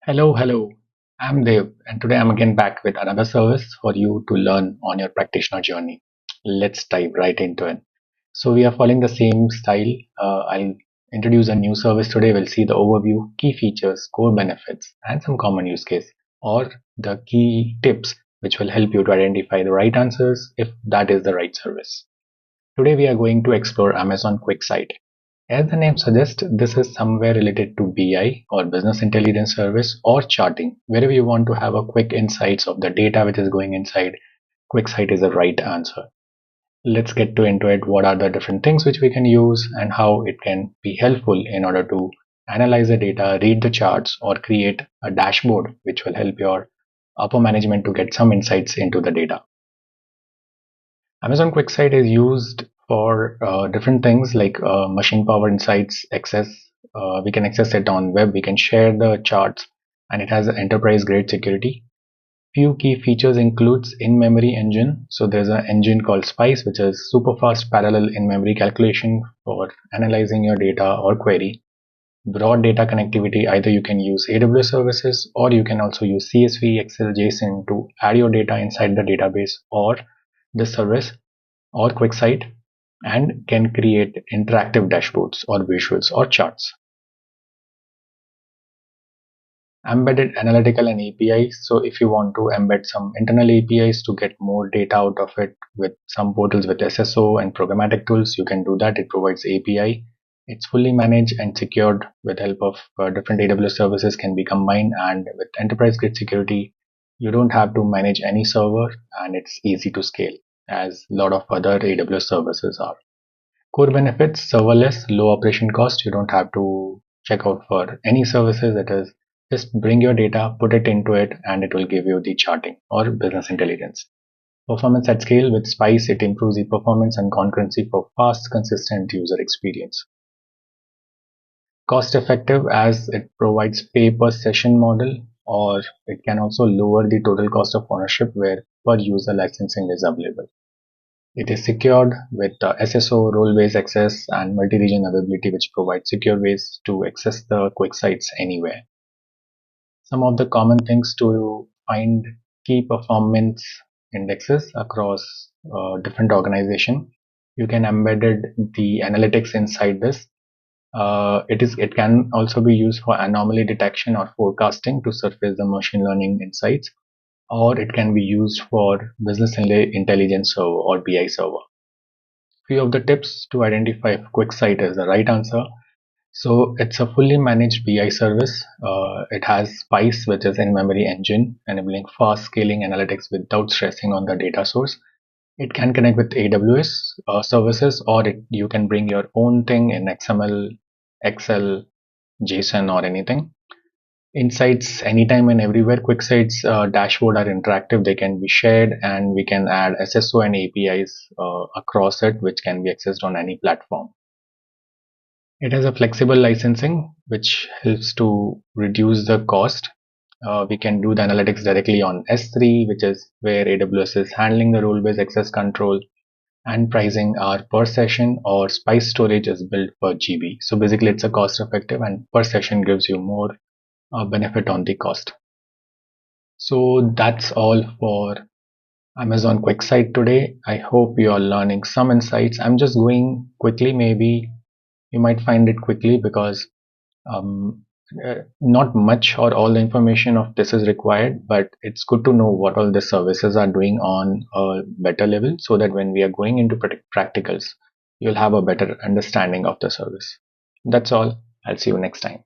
Hello. I'm Dev, and today I'm again back with another service for you to learn on your practitioner journey. Let's dive right into it. So, we are following the same style. I'll introduce a new service today. We'll see the overview, key features, core benefits, and some common use case, or the key tips which will help you to identify the right answers if that is the right service. Today, we are going to explore Amazon QuickSight. As the name suggests, this is somewhere related to BI or business intelligence service or charting. Wherever you want to have a quick insights of the data which is going inside, QuickSight is the right answer. Let's get to into it. What are the different things which we can use and how it can be helpful in order to analyze the data, read the charts, or create a dashboard which will help your upper management to get some insights into the data. Amazon QuickSight is used for different things like machine power insights access. We can access it on web. We can share the charts, and it has enterprise grade security. Few key features includes in-memory engine. So there's an engine called Spice, which is super fast parallel in-memory calculation for analyzing your data or query. Broad data connectivity. Either you can use AWS services or you can also use CSV, Excel, JSON to add your data inside the database or this service or QuickSight and can create interactive dashboards or visuals or charts. Embedded analytical and APIs. So if you want to embed some internal APIs to get more data out of it with some portals with SSO and programmatic tools, you can do that. It provides API. It's fully managed and secured with help of different AWS services can be combined, and with enterprise grade security, you don't have to manage any server and it's easy to scale as a lot of other AWS services are. Core benefits: serverless, low operation cost. You don't have to check out for any services. It is just bring your data, put it into it, and it will give you the charting or business intelligence. Performance at scale: with Spice, it improves the performance and concurrency for fast, consistent user experience. Cost effective as it provides pay per session model, or it can also lower the total cost of ownership where per user licensing is available. It is secured with SSO, role-based access, and multi-region availability, which provides secure ways to access the quick sites anywhere. Some of the common things to find: key performance indexes across different organizations. You can embed the analytics inside this. It can also be used for anomaly detection or forecasting to surface the machine learning insights, or it can be used for business intelligence server or BI server. Few of the tips to identify if QuickSight is the right answer. So it's a fully managed BI service. It has Spice, which is in-memory engine, enabling fast scaling analytics without stressing on the data source. It can connect with AWS services, or you can bring your own thing in XML, Excel, JSON, or anything. Insights anytime and everywhere. QuickSight's dashboard are interactive. They can be shared, and we can add SSO and APIs across it, which can be accessed on any platform. It has a flexible licensing, which helps to reduce the cost. We can do the analytics directly on S3, which is where AWS is handling the role-based access control, and pricing are per session, or Spice storage is built per GB. So basically it's a cost effective, and per session gives you more benefit on the cost. So that's all for Amazon QuickSight today. I hope you are learning some insights. I'm just going quickly. Maybe you might find it quickly because not much or all the information of this is required, but it's good to know what all the services are doing on a better level, so that when we are going into practicals, you'll have a better understanding of the service. That's all. I'll see you next time.